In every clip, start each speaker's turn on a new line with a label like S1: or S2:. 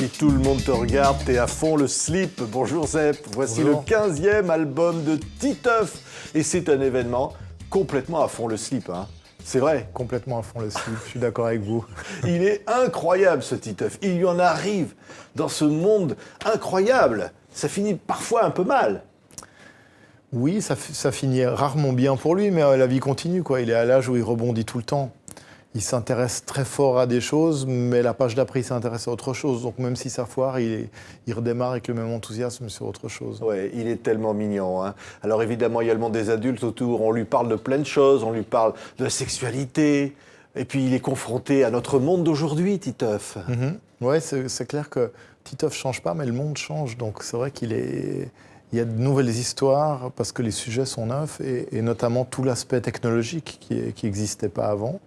S1: Si tout le monde te regarde, t'es à fond le slip. Bonjour Zep, voici
S2: Bonjour.
S1: le 15e album de Titeuf. Et c'est un événement complètement à fond le slip, hein. C'est vrai.
S2: Complètement à fond le slip, je suis d'accord avec vous.
S1: Il est incroyable ce Titeuf. Il lui en arrive dans ce monde incroyable. Ça finit parfois un peu mal.
S2: Oui, ça finit rarement bien pour lui, mais la vie continue, quoi. Il est à l'âge où il rebondit tout le temps. Il s'intéresse très fort à des choses, mais la page d'après, il s'intéresse à autre chose. Donc même si ça foire, il redémarre avec le même enthousiasme sur autre chose.
S1: Ouais, il est tellement mignon, hein. Alors évidemment, il y a le monde des adultes autour. On lui parle de plein de choses. On lui parle de la sexualité. Et puis il est confronté à notre monde d'aujourd'hui, Titeuf.
S2: Ouais, c'est clair que Titeuf change pas, mais le monde change. Donc c'est vrai il y a de nouvelles histoires parce que les sujets sont neufs et notamment tout l'aspect technologique qui n'existait pas avant.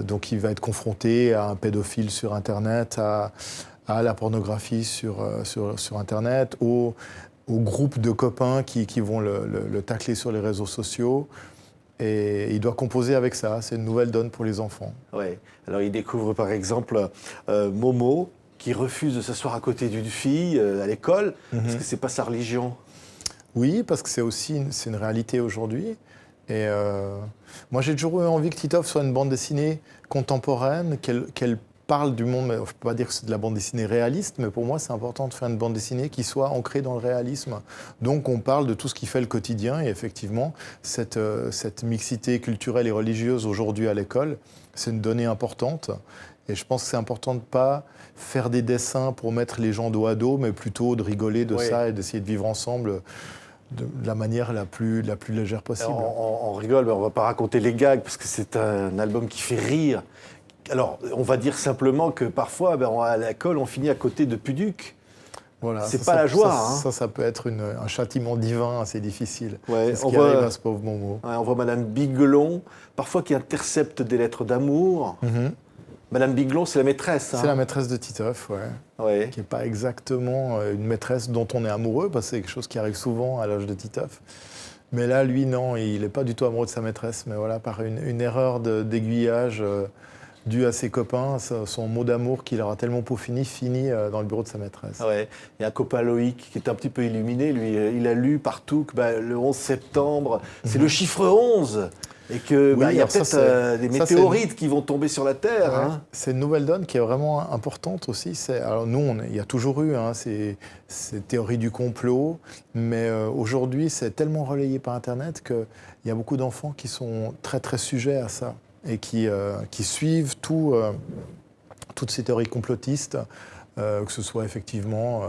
S2: Donc il va être confronté à un pédophile sur Internet, à la pornographie sur Internet, au groupe de copains qui vont le tacler sur les réseaux sociaux. Et il doit composer avec ça. C'est une nouvelle donne pour les enfants.
S1: Ouais. Alors il découvre par exemple Momo qui refuse de s'asseoir à côté d'une fille à l'école parce que c'est pas sa religion.
S2: Oui, parce que c'est une réalité aujourd'hui. Et moi, j'ai toujours eu envie que Titeuf soit une bande dessinée contemporaine, qu'elle parle du monde. Je ne peux pas dire que c'est de la bande dessinée réaliste, mais pour moi, c'est important de faire une bande dessinée qui soit ancrée dans le réalisme. Donc, on parle de tout ce qui fait le quotidien. Et effectivement, cette mixité culturelle et religieuse aujourd'hui à l'école, c'est une donnée importante. Et je pense que c'est important de ne pas faire des dessins pour mettre les gens dos à dos, mais plutôt de rigoler de ça et d'essayer de vivre ensemble de la manière la plus légère possible.
S1: On rigole, mais on ne va pas raconter les gags parce que c'est un album qui fait rire. Alors, on va dire simplement que parfois, à l'école, on finit à côté de Puduc.
S2: Voilà,
S1: c'est pas la joie.
S2: Ça peut être un châtiment divin assez difficile.
S1: Ouais,
S2: c'est ce qui arrive à ce pauvre Momo.
S1: Ouais, on voit Madame Bigelon, parfois qui intercepte des lettres d'amour. Madame Bigelon, c'est la maîtresse.
S2: C'est la maîtresse de Titeuf,
S1: ouais.
S2: Qui n'est pas exactement une maîtresse dont on est amoureux, parce que c'est quelque chose qui arrive souvent à l'âge de Titeuf. Mais là, lui, non, il n'est pas du tout amoureux de sa maîtresse. Mais voilà, par une erreur d'aiguillage due à ses copains, son mot d'amour qu'il aura tellement peaufiné finit dans le bureau de sa maîtresse.
S1: Ouais. Il y a un copain Loïc qui est un petit peu illuminé. Lui, il a lu partout que le 11 septembre, c'est le chiffre 11. Et qu'il y a peut-être des météorites qui vont tomber sur la Terre.
S2: Ouais,
S1: hein.
S2: C'est une nouvelle donne qui est vraiment importante aussi. Alors nous, il y a toujours eu ces théories du complot, mais aujourd'hui, c'est tellement relayé par Internet qu'il y a beaucoup d'enfants qui sont très très sujets à ça et qui suivent toutes ces théories complotistes. Que ce soit effectivement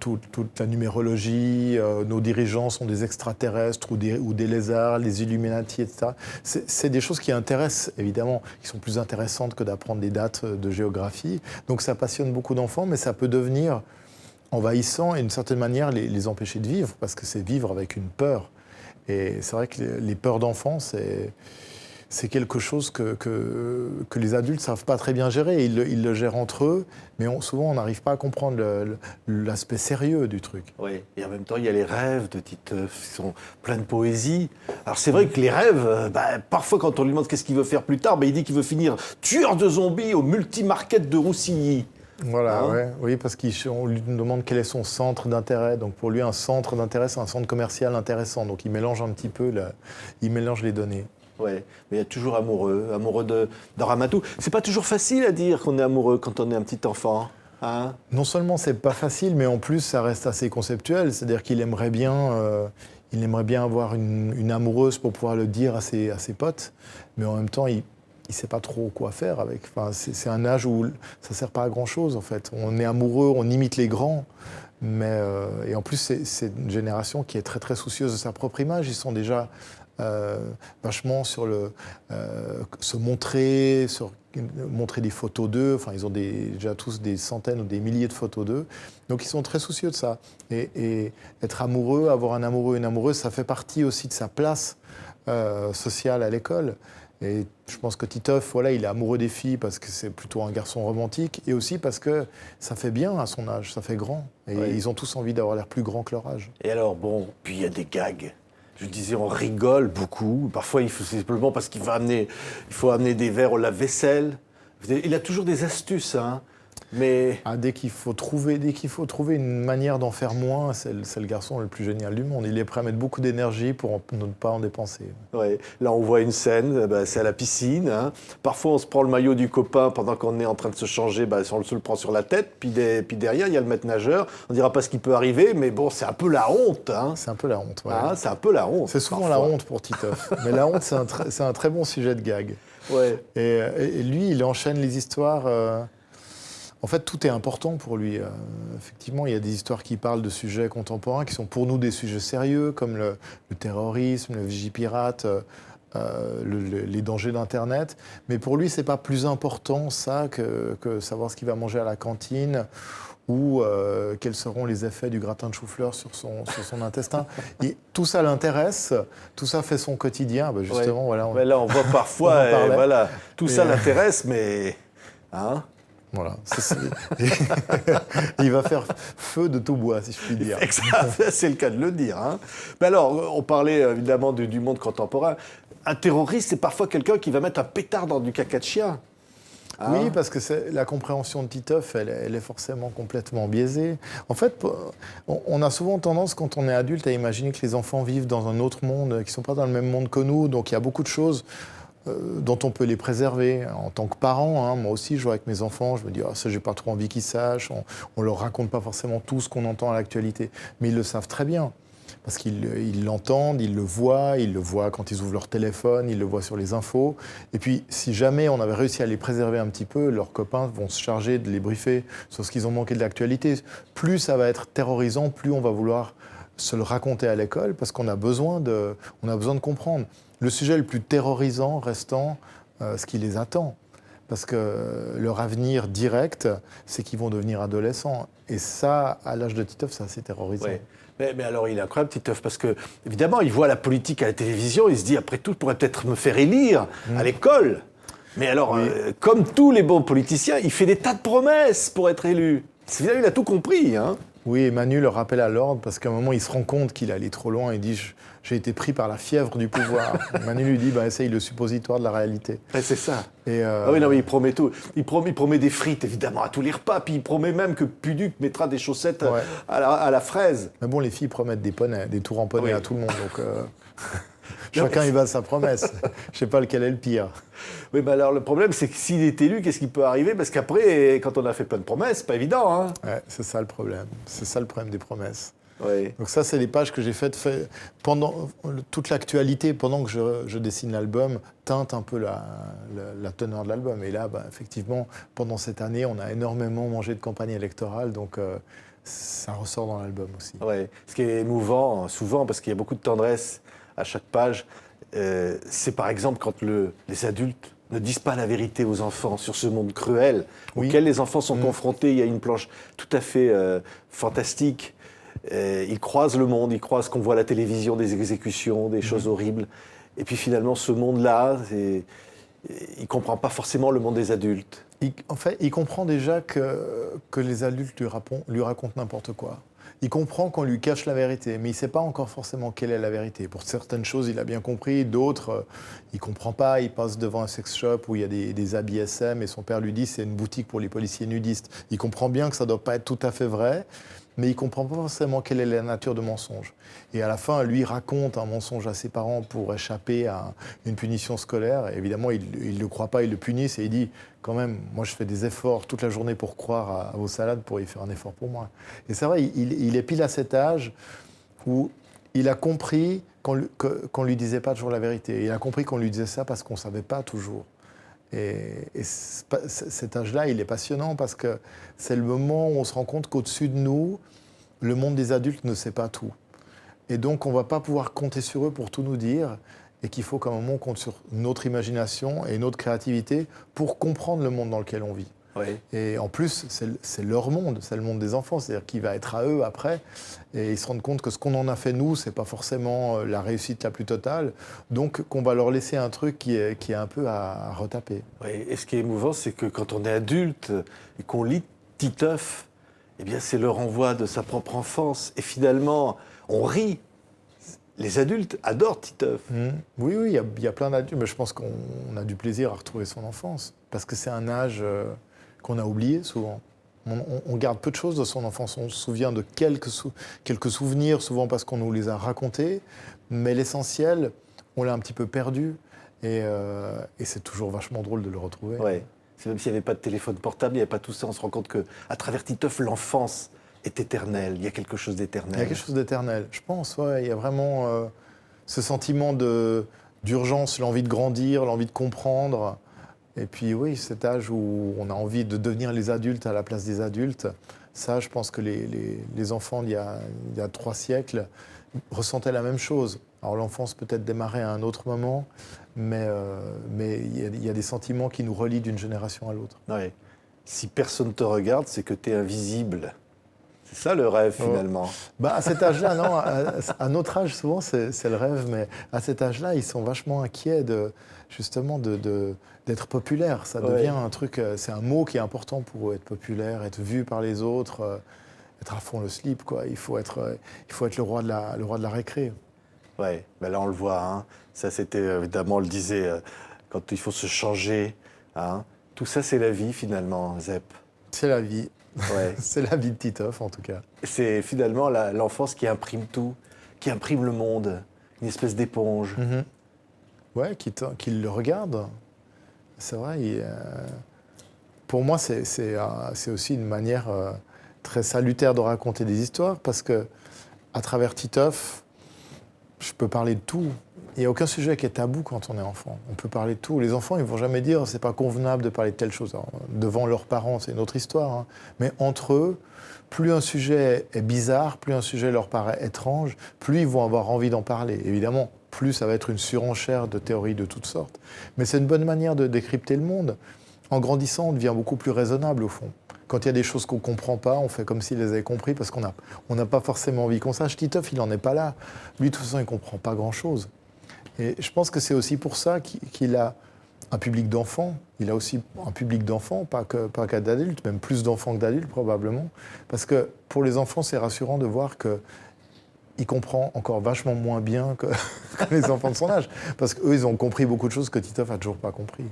S2: toute la numérologie, nos dirigeants sont des extraterrestres ou des lézards, les Illuminati, etc. C'est des choses qui intéressent, évidemment, qui sont plus intéressantes que d'apprendre des dates de géographie. Donc ça passionne beaucoup d'enfants, mais ça peut devenir envahissant et d'une certaine manière les empêcher de vivre, parce que c'est vivre avec une peur. Et c'est vrai que les peurs d'enfants, c'est quelque chose que les adultes ne savent pas très bien gérer. Ils le gèrent entre eux, mais souvent on n'arrive pas à comprendre l'aspect sérieux du truc.
S1: Oui, et en même temps, il y a les rêves de Titeuf qui sont pleins de poésie. Alors c'est vrai que les rêves, parfois quand on lui demande qu'est-ce qu'il veut faire plus tard, il dit qu'il veut finir tueur de zombies au multimarket de Roussilly.
S2: Voilà, oui, parce qu'on lui demande quel est son centre d'intérêt. Donc pour lui, un centre d'intérêt, c'est un centre commercial intéressant. Donc il mélange un petit peu, il mélange les données.
S1: Oui, mais il y a toujours amoureux de Ramatou. C'est pas toujours facile à dire qu'on est amoureux quand on est un petit enfant. Hein.
S2: Non seulement c'est pas facile, mais en plus ça reste assez conceptuel. C'est-à-dire qu'il aimerait bien avoir une amoureuse pour pouvoir le dire à ses potes, mais en même temps il sait pas trop quoi faire avec. Enfin, c'est un âge où ça sert pas à grand chose en fait. On est amoureux, on imite les grands. Mais et en plus c'est une génération qui est très très soucieuse de sa propre image. Ils sont déjà vachement sur se montrer, montrer des photos d'eux. Enfin, ils ont déjà tous des centaines ou des milliers de photos d'eux. Donc, ils sont très soucieux de ça. Et être amoureux, avoir un amoureux, une amoureuse, ça fait partie aussi de sa place sociale à l'école. Et je pense que Titeuf, il est amoureux des filles parce que c'est plutôt un garçon romantique et aussi parce que ça fait bien à son âge, ça fait grand. Et ils ont tous envie d'avoir l'air plus grand que leur âge.
S1: Et alors, puis il y a des gags. Je disais, on rigole beaucoup. Parfois, c'est simplement parce qu'il faut amener des verres au lave-vaisselle. Il a toujours des astuces, hein. Mais
S2: Dès qu'il faut trouver une manière d'en faire moins, c'est le garçon le plus génial du monde. Il est prêt à mettre beaucoup d'énergie pour ne pas en dépenser.
S1: ouais, là, on voit une scène, c'est à la piscine, hein. Parfois, on se prend le maillot du copain pendant qu'on est en train de se changer, on se le prend sur la tête. Puis derrière, il y a le maître nageur. On ne dira pas ce qui peut arriver, mais bon, c'est un peu la honte. Hein.
S2: C'est un peu la honte. Ouais.
S1: Ah, c'est un peu la honte.
S2: C'est souvent
S1: parfois.
S2: la honte pour Titeuf. Mais la honte, c'est un très bon sujet de gag.
S1: Ouais.
S2: Et lui, il enchaîne les histoires. En fait, tout est important pour lui. Effectivement, il y a des histoires qui parlent de sujets contemporains, qui sont pour nous des sujets sérieux, comme le terrorisme, le Vigipirate, les dangers d'Internet. Mais pour lui, c'est pas plus important ça que savoir ce qu'il va manger à la cantine ou quels seront les effets du gratin de chou-fleur sur son intestin. Et tout ça l'intéresse, tout ça fait son quotidien. Ben justement, voilà.
S1: Mais là, on voit parfois,
S2: on en parlait.
S1: voilà, tout ça l'intéresse, mais... Hein.
S2: Voilà. Il va faire feu de tout bois, si je puis dire.
S1: C'est le cas de le dire. Hein. Mais alors, on parlait évidemment du monde contemporain. Un terroriste, c'est parfois quelqu'un qui va mettre un pétard dans du caca de chien. Hein.
S2: Oui, parce que la compréhension de Titeuf, elle est forcément complètement biaisée. En fait, on a souvent tendance, quand on est adulte, à imaginer que les enfants vivent dans un autre monde, qu'ils ne sont pas dans le même monde que nous. Donc il y a beaucoup de choses dont on peut les préserver. En tant que parent, hein, moi aussi, je vois avec mes enfants, je me dis « ça, j'ai pas trop envie qu'ils sachent ». On leur raconte pas forcément tout ce qu'on entend à l'actualité. Mais ils le savent très bien. Parce qu'ils l'entendent, ils le voient quand ils ouvrent leur téléphone, ils le voient sur les infos. Et puis, si jamais on avait réussi à les préserver un petit peu, leurs copains vont se charger de les briefer sur ce qu'ils ont manqué de l'actualité. Plus ça va être terrorisant, plus on va vouloir se le raconter à l'école, parce qu'on a besoin de comprendre. Le sujet le plus terrorisant restant ce qui les attend. Parce que leur avenir direct, c'est qu'ils vont devenir adolescents. Et ça, à l'âge de Titeuf, c'est assez terrorisant.
S1: Ouais. Mais alors, il est incroyable, Titeuf, parce que, évidemment, il voit la politique à la télévision, il se dit, après tout, je pourrais peut-être me faire élire à l'école. Mais alors,
S2: Oui.
S1: comme tous les bons politiciens, il fait des tas de promesses pour être élu. Il a tout compris. Hein.
S2: Oui, et Manu le rappelle à l'ordre, parce qu'à un moment, il se rend compte qu'il est allé trop loin. Il dit « j'ai été pris par la fièvre du pouvoir ». Manu lui dit « essaye le suppositoire de la réalité
S1: Ouais, c'est ça. ».
S2: Ah
S1: oui, non, mais il promet tout. Il promet des frites, évidemment, à tous les repas. Puis il promet même que Puduc mettra des chaussettes à la fraise.
S2: Mais bon, les filles promettent des poneys, des tours en poney à tout le monde. Donc chacun
S1: mais
S2: y va de sa promesse. Je ne sais pas lequel est le pire.
S1: Oui, mais alors le problème, c'est que s'il est élu, qu'est-ce qui peut arriver? Parce qu'après, quand on a fait plein de promesses, c'est pas évident. Hein.
S2: Ouais, c'est ça le problème. C'est ça le problème des promesses.
S1: Oui.
S2: Donc ça, c'est les pages que j'ai faites pendant toute l'actualité, pendant que je dessine l'album, teinte un peu la teneur de l'album. Et là, effectivement, pendant cette année, on a énormément mangé de campagne électorale, donc ça ressort dans l'album aussi.
S1: Ouais. Ce qui est émouvant, souvent, parce qu'il y a beaucoup de tendresse à chaque page, c'est par exemple quand les adultes ne disent pas la vérité aux enfants sur ce monde cruel auquel les enfants sont confrontés. Il y a une planche tout à fait fantastique. Ils croisent le monde, ils croisent qu'on voit à la télévision des exécutions, des choses horribles. Et puis finalement, ce monde-là, il ne comprend pas forcément le monde des adultes.
S2: En fait, il comprend déjà que les adultes lui racontent n'importe quoi. Il comprend qu'on lui cache la vérité, mais il ne sait pas encore forcément quelle est la vérité. Pour certaines choses, il a bien compris, d'autres, il ne comprend pas. Il passe devant un sex shop où il y a des habits SM et son père lui dit c'est une boutique pour les policiers nudistes. Il comprend bien que ça ne doit pas être tout à fait vrai, mais il ne comprend pas forcément quelle est la nature de mensonge. Et à la fin, lui raconte un mensonge à ses parents pour échapper à une punition scolaire. Et évidemment, il ne le croit pas, il le punissent et il dit quand même, moi je fais des efforts toute la journée pour croire à vos salades, pour y faire un effort pour moi. Et c'est vrai, il est pile à cet âge où il a compris qu'on ne lui disait pas toujours la vérité. Il a compris qu'on lui disait ça parce qu'on ne savait pas toujours. Et cet âge-là, il est passionnant parce que c'est le moment où on se rend compte qu'au-dessus de nous, le monde des adultes ne sait pas tout. Et donc, on ne va pas pouvoir compter sur eux pour tout nous dire et qu'il faut qu'à un moment, on compte sur notre imagination et notre créativité pour comprendre le monde dans lequel on vit.
S1: Oui.
S2: Et en plus, c'est leur monde, c'est le monde des enfants, c'est-à-dire qu'il va être à eux après. Et ils se rendent compte que ce qu'on en a fait, nous, ce n'est pas forcément la réussite la plus totale. Donc, qu'on va leur laisser un truc qui est un peu à retaper.
S1: Oui. Et ce qui est émouvant, c'est que quand on est adulte et qu'on lit Titeuf, eh bien, c'est le renvoi de sa propre enfance. Et finalement, on rit. Les adultes adorent Titeuf.
S2: Oui, il y a plein d'adultes, mais je pense qu'on a du plaisir à retrouver son enfance. Parce que c'est un âge qu'on a oublié souvent. On garde peu de choses de son enfance. On se souvient de quelques souvenirs, souvent parce qu'on nous les a racontés, mais l'essentiel, on l'a un petit peu perdu. Et c'est toujours vachement drôle de le retrouver.
S1: Ouais. C'est même s'il n'y avait pas de téléphone portable, il n'y avait pas tout ça, on se rend compte qu'à travers Titeuf, l'enfance est éternelle. Il y a quelque chose d'éternel.
S2: Il y a quelque chose d'éternel, je pense. Ouais, il y a vraiment ce sentiment d'urgence, l'envie de grandir, l'envie de comprendre. Et puis oui, cet âge où on a envie de devenir les adultes à la place des adultes, ça, je pense que les enfants d'il y a 3 siècles ressentaient la même chose. Alors l'enfance peut-être démarrait à un autre moment, mais il y a des sentiments qui nous relient d'une génération à l'autre.
S1: Ouais. Si personne ne te regarde, c'est que tu es invisible. C'est ça le rêve, finalement.
S2: Bah, à cet âge-là, non. À notre âge, souvent, c'est le rêve, mais à cet âge-là, ils sont vachement inquiets justement d'être populaires. Ça devient un truc, c'est un mot qui est important pour eux, être populaire, être vu par les autres, être à fond le slip, quoi. Il faut être le roi de la récré.
S1: Ouais, ben là on le voit. Hein. Ça, c'était évidemment, on le disait, quand il faut se changer. Hein. Tout ça, c'est la vie, finalement, Zep.
S2: C'est la vie.
S1: Ouais.
S2: C'est la vie de Titeuf, en tout cas.
S1: C'est finalement l'enfance qui imprime tout, qui imprime le monde, une espèce d'éponge.
S2: Ouais, qui le regarde. C'est vrai. Pour moi, c'est aussi une manière très salutaire de raconter des histoires, parce que à travers Titeuf, je peux parler de tout. Il n'y a aucun sujet qui est tabou quand on est enfant. On peut parler de tout. Les enfants, ils ne vont jamais dire c'est pas convenable de parler de telle chose. Alors, devant leurs parents, c'est une autre histoire. Hein. Mais entre eux, plus un sujet est bizarre, plus un sujet leur paraît étrange, plus ils vont avoir envie d'en parler. Évidemment, plus ça va être une surenchère de théories de toutes sortes. Mais c'est une bonne manière de décrypter le monde. En grandissant, on devient beaucoup plus raisonnable, au fond. Quand il y a des choses qu'on ne comprend pas, on fait comme s'il les avait compris, parce qu'on n'a pas forcément envie qu'on sache. Titeuf, il n'en est pas là. Lui, de toute façon, il ne comprend pas grand-chose. Et je pense que c'est aussi pour ça qu'il a un public d'enfants. Il a aussi un public d'enfants, pas qu'à d'adultes, même plus d'enfants que d'adultes, probablement. Parce que pour les enfants, c'est rassurant de voir qu'il comprend encore vachement moins bien que les enfants de son âge. Parce qu'eux, ils ont compris beaucoup de choses que Titeuf n'a toujours pas compris.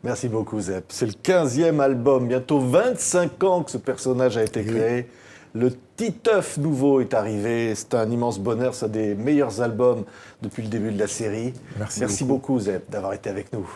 S1: Merci beaucoup, Zep. C'est le 15e album, bientôt 25 ans que ce personnage a été créé. Le Titeuf nouveau est arrivé. C'est un immense bonheur. C'est un des meilleurs albums depuis le début de la série.
S2: Merci beaucoup,
S1: Zep, d'avoir été avec nous.